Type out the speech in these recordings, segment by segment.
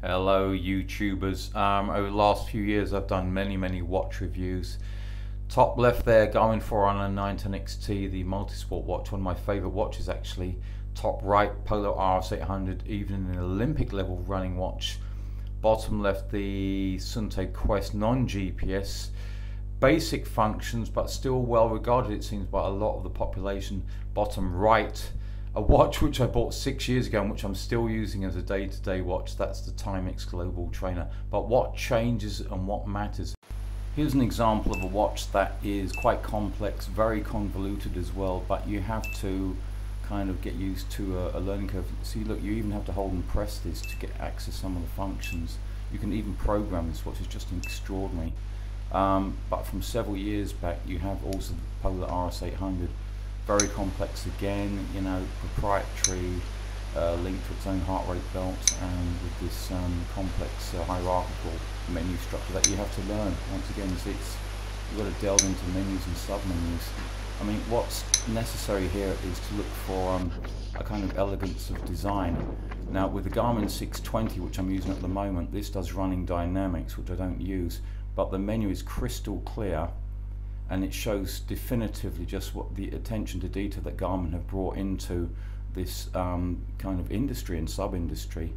Hello YouTubers. Over the last few years I've done many watch reviews. Top left there, Garmin Forerunner 910XT, the multi-sport watch, one of my favourite watches actually. Top right, Polar RS 800, even an Olympic level running watch. Bottom left, the Sunte Quest non-GPS. Basic functions but still well regarded it seems by a lot of the population. Bottom right, a watch which I bought 6 years ago and which I'm still using as a day-to-day watch. That's the Timex Global Trainer. But what changes and what matters? Here's an example of a watch that is quite complex, very convoluted as well, but you have to kind of get used to a learning curve. See, look, you even have to hold and press this to get access to some of the functions. You can even program this watch. It's just extraordinary. But from several years back, you have also the Polar RS 800. Very complex again, you know, proprietary, linked to its own heart rate belt, and with this complex hierarchical menu structure that you have to learn. Once again, you've got to delve into menus and sub-menus. I mean, what's necessary here is to look for a kind of elegance of design. Now, with the Garmin 620, which I'm using at the moment, this does running dynamics, which I don't use, but the menu is crystal clear, and it shows definitively just what the attention to detail that Garmin have brought into this kind of industry and sub-industry.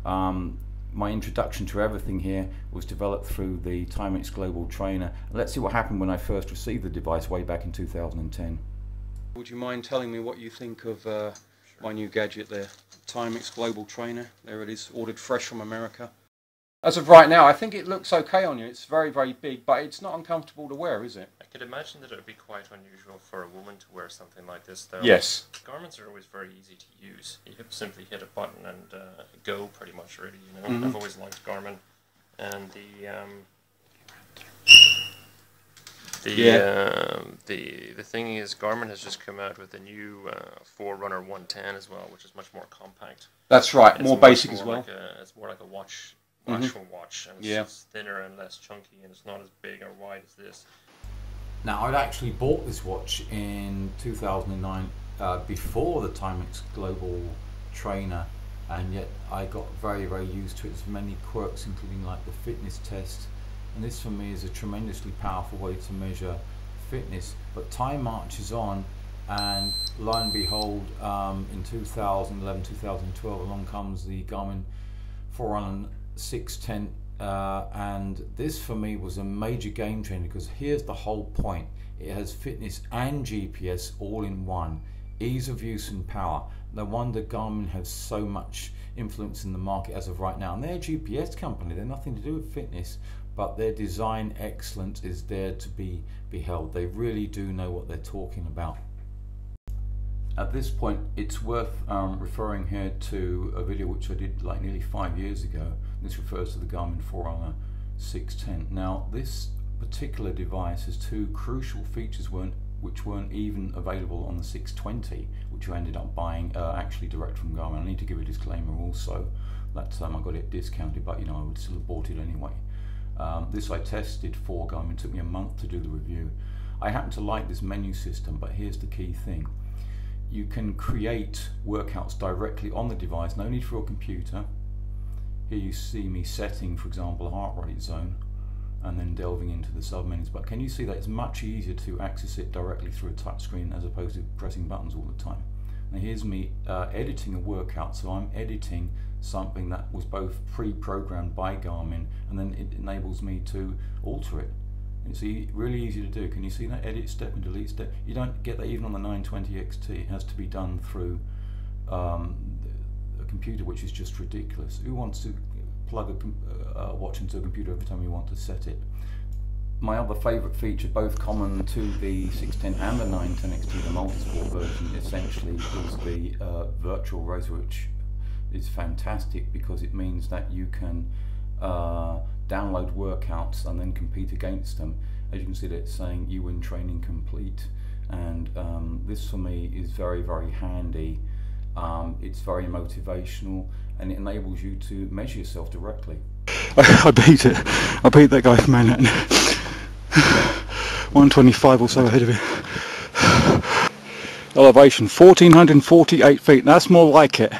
My introduction to everything here was developed through the Timex Global Trainer. Let's see what happened when I first received the device way back in 2010. Would you mind telling me what you think of my new gadget there? Timex Global Trainer, there it is, ordered fresh from America. As of right now, I think it looks okay on you. It's very big, but it's not uncomfortable to wear, is it? I could imagine that it would be quite unusual for a woman to wear something like this, though. Yes. Garments are always very easy to use. You simply hit a button and go, pretty much, really. You know, I've always liked Garmin, and the thing is, Garmin has just come out with a new Forerunner 110 as well, which is much more compact. That's right, more basic as well. It's more like a watch. Actual watch, and it's thinner and less chunky, and it's not as big or wide as this. Now, I'd actually bought this watch in 2009 before the Timex Global Trainer, and yet I got very used to it. There's many quirks, including like the fitness test, and this for me is a tremendously powerful way to measure fitness. But time marches on, and lo and behold, in 2011, 2012, along comes the Garmin Forerunner 610, and this for me was a major game changer, because here's the whole point: it has fitness and GPS all in one. Ease of use and power. No wonder Garmin has so much influence in the market as of right now, and they're a GPS company. They're nothing to do with fitness, but their design excellence is there to be beheld. They really do know what they're talking about. At this point, it's worth referring here to a video which I did like nearly 5 years ago. This refers to the Garmin Forerunner 610. Now, this particular device has two crucial features which weren't even available on the 620, which I ended up buying actually direct from Garmin. I need to give a disclaimer also that I got it discounted, but you know, I would still have bought it anyway. This I tested for Garmin. It took me a month to do the review. I happen to like this menu system, but here's the key thing. You can create workouts directly on the device, no need for a computer. Here you see me setting, for example, a heart rate zone, and then delving into the sub-menus. But can you see that it's much easier to access it directly through a touchscreen as opposed to pressing buttons all the time? Now here's me editing a workout, so I'm editing something that was both pre-programmed by Garmin, and then it enables me to alter it. It's really easy to do. Can you see that? Edit step and delete step. You don't get that even on the 920XT. It has to be done through a computer, which is just ridiculous. Who wants to plug a watch into a computer every time you want to set it? My other favourite feature, both common to the 610 and the 910XT, the multi-sport version, essentially is the virtual racer, which is fantastic because it means that you can download workouts and then compete against them. As you can see, that it's saying you win training complete, and this for me is very handy. It's very motivational, and it enables you to measure yourself directly. I beat it. I beat that guy from Manhattan. 125 or so ahead of him. Elevation 1448 feet. That's more like it.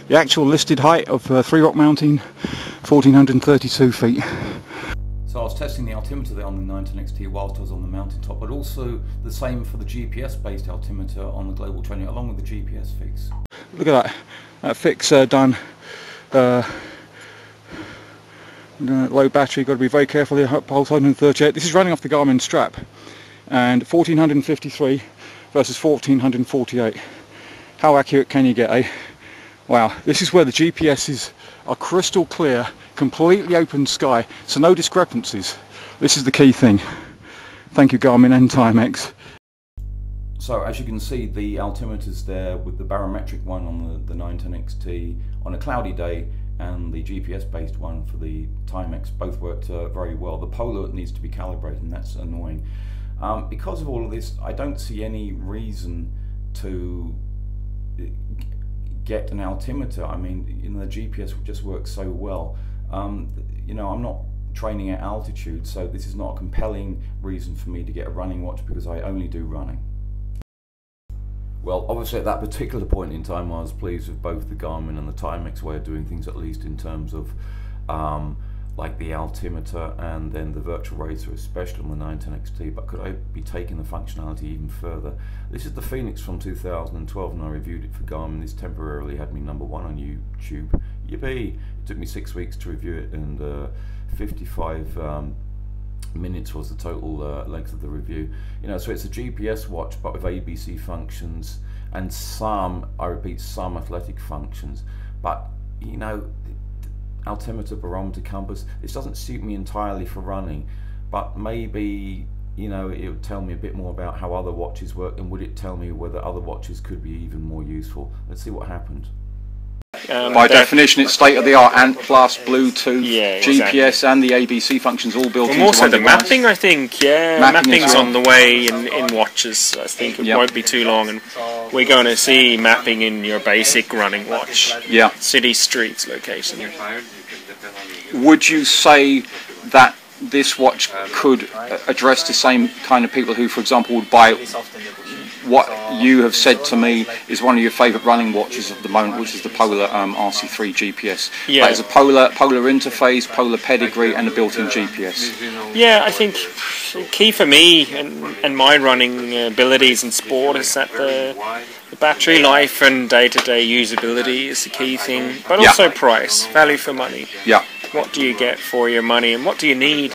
The actual listed height of Three Rock Mountain 1432 feet. So I was testing the altimeter there on the 910XT whilst I was on the mountaintop, but also the same for the GPS-based altimeter on the global trainer, along with the GPS fix. Look at that fix done. Low battery, got to be very careful here. Pulse 138. This is running off the Garmin strap, and 1453 versus 1448. How accurate can you get, eh? Wow, this is where the GPSs are crystal clear, completely open sky, so no discrepancies. This is the key thing. Thank you, Garmin and Timex. So as you can see, the altimeter's there with the barometric one on the 910XT on a cloudy day, and the GPS-based one for the Timex both worked very well. The polar needs to be calibrated, and that's annoying. Because of all of this, I don't see any reason to get an altimeter. I mean, the GPS just works so well. You know, I'm not training at altitude, so this is not a compelling reason for me to get a running watch, because I only do running. Well, obviously at that particular point in time I was pleased with both the Garmin and the Timex way of doing things, at least in terms of like the altimeter and then the virtual racer, especially on the 910XT, but could I be taking the functionality even further? This is the Phoenix from 2012 and I reviewed it for Garmin. This temporarily had me #1 on YouTube. Yippee! It took me 6 weeks to review it, and 55 minutes was the total length of the review. You know, so it's a GPS watch but with ABC functions and some, I repeat, some athletic functions. But you know, altimeter, barometer, compass, this doesn't suit me entirely for running, but maybe, you know, it would tell me a bit more about how other watches work, and would it tell me whether other watches could be even more useful. Let's see what happened. By definition, it's state-of-the-art, Ant Plus, Bluetooth, GPS, exactly. and the ABC functions all built into also one the device. mapping, I think. Yeah, mapping's on the way in watches. I think it won't be too long, and we're going to see mapping in your basic running watch. Yeah. City, streets, location. Would you say that this watch could address the same kind of people who, for example, would buy what you have said to me is one of your favourite running watches of the moment, which is the Polar RC3 GPS? Yeah. That is a polar interface, polar pedigree, and a built-in GPS. Yeah, I think key for me and my running abilities in sport is that the battery life and day-to-day usability is the key thing, but also price, value for money. Yeah. What do you get for your money, and what do you need?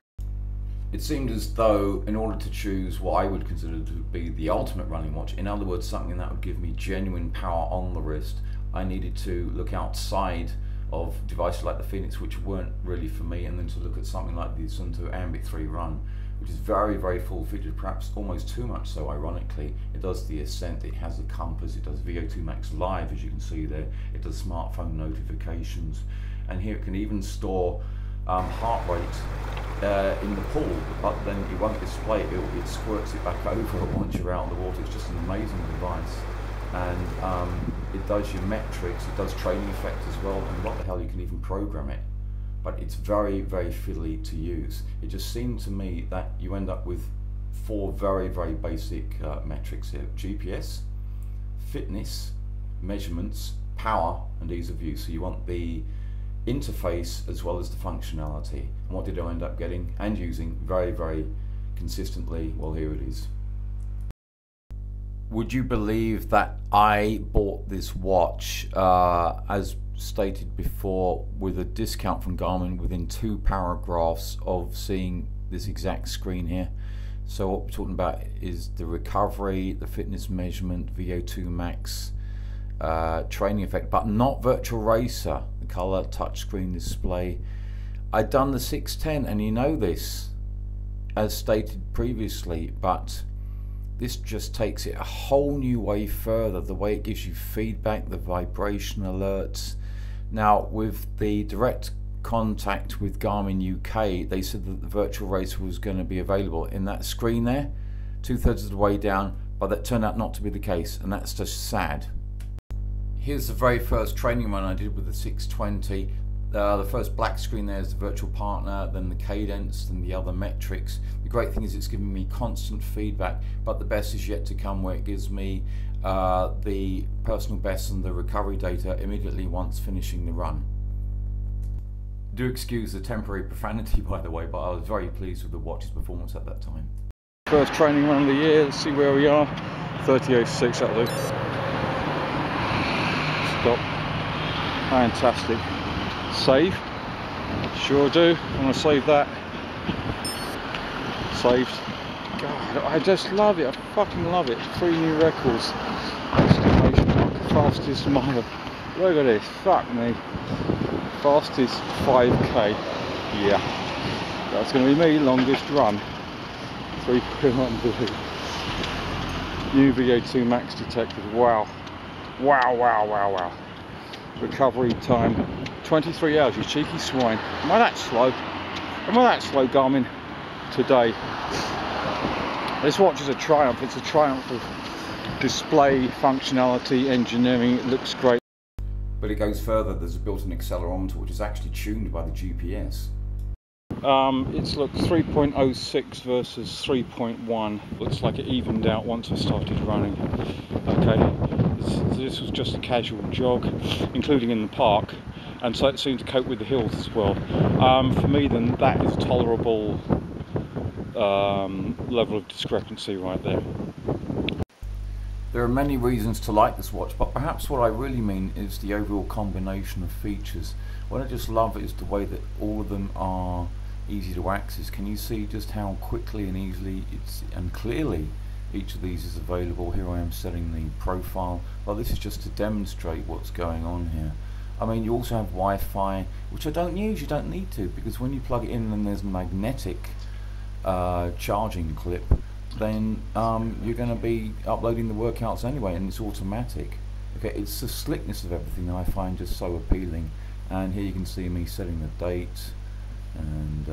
It seemed as though in order to choose what I would consider to be the ultimate running watch, in other words something that would give me genuine power on the wrist, I needed to look outside of devices like the Phoenix, which weren't really for me, and then to look at something like the Sunto Ambit 3 Run, which is very, very full-featured, perhaps almost too much so, ironically. It does the Ascent, it has a compass, it does VO2 Max Live, as you can see there, it does smartphone notifications, and here it can even store heart rate in the pool, but then it won't display it, it squirts it back over once you're out in the water. It's just an amazing device, and it does your metrics, it does training effect as well, and what the hell, you can even program it. But it's very, very fiddly to use. It just seemed to me that you end up with 4 very, very basic metrics here: GPS, fitness, measurements, power, and ease of use. So you want the interface as well as the functionality. And what did I end up getting and using very, very consistently? Well, here it is. Would you believe that I bought this watch, as stated before, with a discount from Garmin within 2 paragraphs of seeing this exact screen here? So what we're talking about is the recovery, the fitness measurement, VO2 max, training effect, but not virtual racer, the color touchscreen display. I'd done the 610, and you know this, as stated previously, but this just takes it a whole new way further. The way it gives you feedback, the vibration alerts. Now, with the direct contact with Garmin UK, they said that the virtual racer was going to be available in that screen there, 2/3 of the way down, but that turned out not to be the case, and that's just sad. Here's the very first training run I did with the 620. The first black screen there is the virtual partner, then the cadence, then the other metrics. The great thing is it's giving me constant feedback, but the best is yet to come, where it gives me the personal best and the recovery data immediately once finishing the run. Do excuse the temporary profanity, by the way, but I was very pleased with the watch's performance at that time. First training run of the year, let's see where we are. 38.6, that'll do. Stop. Fantastic. Save. Sure do. I want to save that. Saved. God, I just love it. I fucking love it. 3 new records. Exclamation mark. Fastest mile. Look at this. Fuck me. Fastest 5k. Yeah. That's going to be me. Longest run. 3.1 blue. New VO2 max detected. Wow. Wow, wow, wow, wow. Recovery time 23 hours, you cheeky swine. Am I that slow? Am I that slow, Garmin? Today. This watch is a triumph. It's a triumph of display, functionality, engineering. It looks great. But it goes further. There's a built-in accelerometer which is actually tuned by the GPS. It's looked 3.06 versus 3.1. Looks like it evened out once I started running. Okay, this was just a casual jog, including in the park, and so it seemed to cope with the hills as well. For me, then, that is a tolerable level of discrepancy right there. There are many reasons to like this watch, but perhaps what I really mean is the overall combination of features. What I just love is the way that all of them are easy to access. Can you see just how quickly and easily and clearly each of these is available? Here I am setting the profile. Well, this is just to demonstrate what's going on here. I mean, you also have Wi-Fi, which I don't use. You don't need to, because when you plug it in and there's a magnetic charging clip, then you're going to be uploading the workouts anyway, and it's automatic. Okay, it's the slickness of everything that I find just so appealing. And here you can see me setting the date, and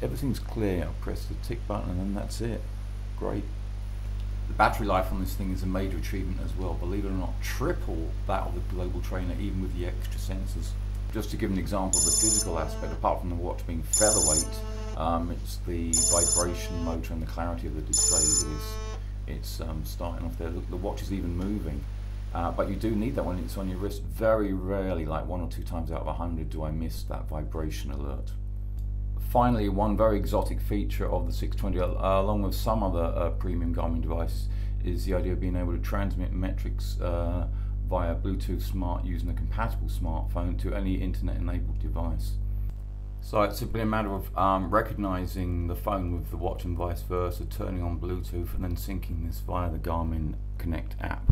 everything's clear. I press the tick button and then that's it. Great. The battery life on this thing is a major achievement as well. Believe it or not, triple that of the Global Trainer, even with the extra sensors. Just to give an example of the physical aspect, apart from the watch being featherweight, it's the vibration motor and the clarity of the display. Look at this. It's starting off there. Look, the watch is even moving. But you do need that when it's on your wrist. Very rarely, like 1 or 2 times out of 100, do I miss that vibration alert. Finally, one very exotic feature of the 620, along with some other premium Garmin devices, is the idea of being able to transmit metrics via Bluetooth Smart using a compatible smartphone to any internet-enabled device. So it's simply a matter of recognizing the phone with the watch and vice versa, turning on Bluetooth and then syncing this via the Garmin Connect app.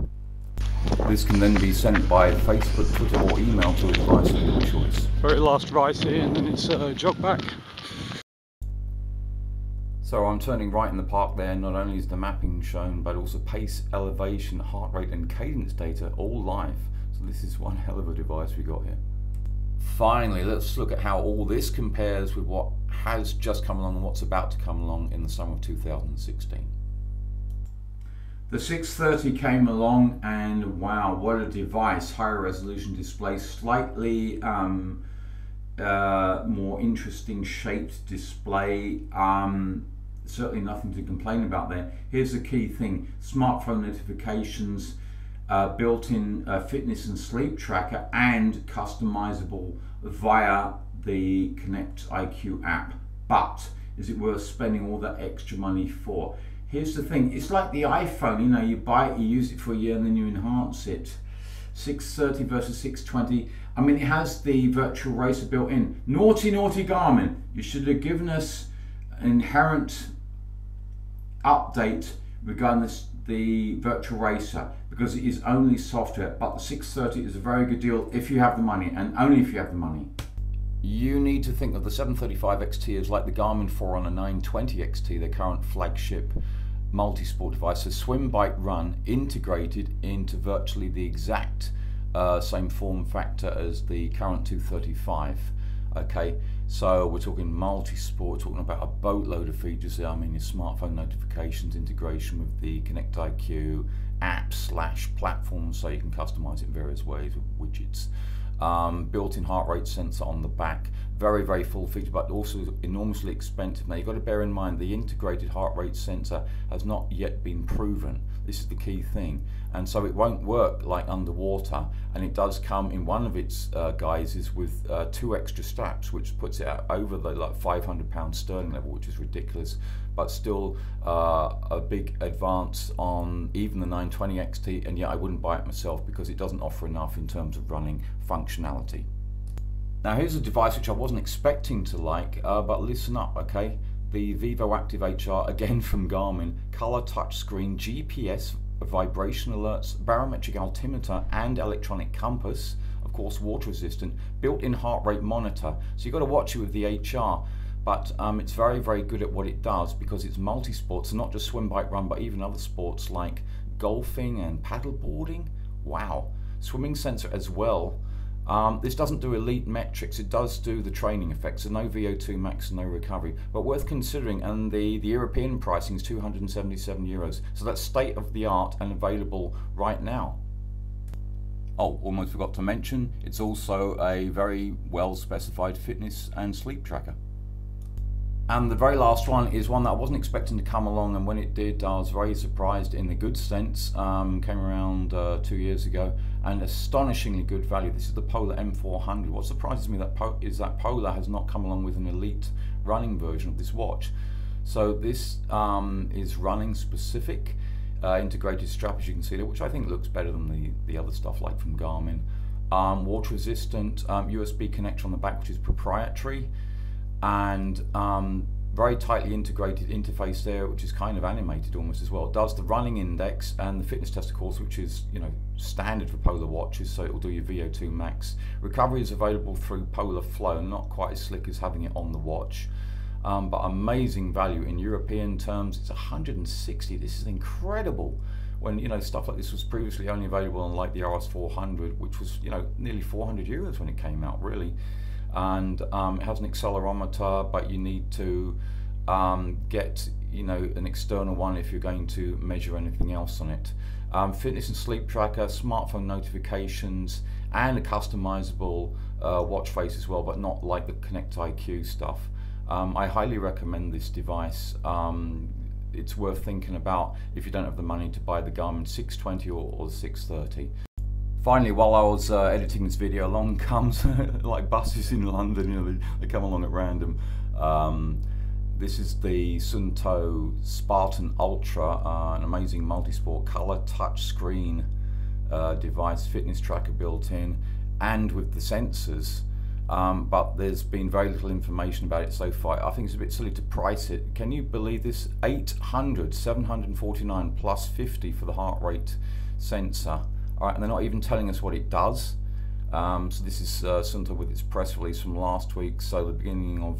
This can then be sent by Facebook, Twitter or email to a device of your choice. Very last rise here, and then it's jog back. So I'm turning right in the park there. Not only is the mapping shown, but also pace, elevation, heart rate and cadence data all live. So this is one hell of a device we got here. Finally, let's look at how all this compares with what has just come along and what's about to come along in the summer of 2016. The 630 came along, and wow, what a device. Higher resolution display, slightly more interesting shaped display. Certainly nothing to complain about there. Here's the key thing: smartphone notifications, built-in fitness and sleep tracker, and customizable via the Connect IQ app. But is it worth spending all that extra money for? Here's the thing, it's like the iPhone, you know, you buy it, you use it for a year and then you enhance it. 630 versus 620, I mean, it has the virtual racer built in. Naughty, naughty Garmin, you should have given us an inherent update regarding the virtual racer, because it is only software. But the 630 is a very good deal if you have the money, and only if you have the money. You need to think of the 735 XT as like the Garmin Forerunner 920 XT, their current flagship multi-sport device. So swim, bike, run integrated into virtually the exact same form factor as the current 235. Okay, so we're talking multi-sport, talking about a boatload of features there. I mean, your smartphone notifications, integration with the Connect IQ app / platform, so you can customize it in various ways with widgets. Built-in heart rate sensor on the back, very, very full feature, but also enormously expensive. Now you've got to bear in mind the integrated heart rate sensor has not yet been proven. This is the key thing. And so it won't work like underwater, and it does come in one of its guises with 2 extra straps, which puts it out over the like £500 sterling level, which is ridiculous, but still a big advance on even the 920 XT, and yet I wouldn't buy it myself because it doesn't offer enough in terms of running functionality. Now here's a device which I wasn't expecting to like, but listen up, okay? The Vivo Active HR, again from Garmin, color touchscreen, GPS, vibration alerts, barometric altimeter and electronic compass, of course water resistant, built-in heart rate monitor. So you've got to watch it with the HR, but it's very, very good at what it does because it's multi-sport, so not just swim, bike, run, but even other sports like golfing and paddleboarding. Wow. Swimming sensor as well. This doesn't do elite metrics, it does do the training effects, so no VO2 max and no recovery, but worth considering, and the European pricing is €277, so that's state of the art and available right now. Oh, almost forgot to mention, it's also a very well specified fitness and sleep tracker. And the very last one is one that I wasn't expecting to come along, and when it did I was very surprised in the good sense. Came around 2 years ago, and astonishingly good value. This is the Polar M400. What surprises me is that Polar has not come along with an elite running version of this watch. So this is running specific, integrated strap, as you can see there, which I think looks better than the other stuff like from Garmin. Water resistant, USB connector on the back, which is proprietary, and very tightly integrated interface there, which is kind of animated almost as well. It does the running index and the fitness test, of course, which is, you know, standard for Polar watches, so it will do your VO2 max. Recovery is available through Polar Flow, not quite as slick as having it on the watch, but amazing value. In European terms, it's 160. This is incredible. When, you know, stuff like this was previously only available on like the RS400, which was, you know, nearly €400 when it came out, really. And it has an accelerometer, but you need to get, you know, an external one if you're going to measure anything else on it. Fitness and sleep tracker, smartphone notifications, and a customizable watch face as well, but not like the Connect IQ stuff. I highly recommend this device. It's worth thinking about if you don't have the money to buy the Garmin 620 or the 630. Finally, while I was editing this video, along comes like buses in London, you know, they come along at random. This is the Suunto Spartan Ultra, an amazing multi-sport color touch screen device, fitness tracker built in, and with the sensors. But there's been very little information about it so far. I think it's a bit silly to price it. Can you believe this? 749 plus 50 for the heart rate sensor. Alright, and they're not even telling us what it does. So this is Suunto with its press release from last week, so the beginning of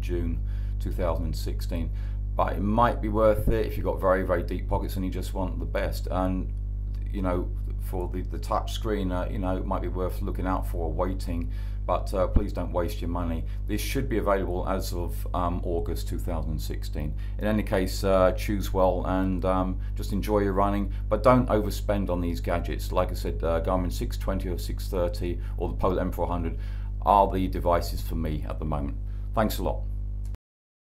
June 2016. But it might be worth it if you've got very, very deep pockets and you just want the best. And, you know, for the touch screen, you know, it might be worth looking out for, waiting. But please don't waste your money. This should be available as of August 2016. In any case, choose well and just enjoy your running, but don't overspend on these gadgets. Like I said, Garmin 620 or 630 or the Polar M400 are the devices for me at the moment. Thanks a lot.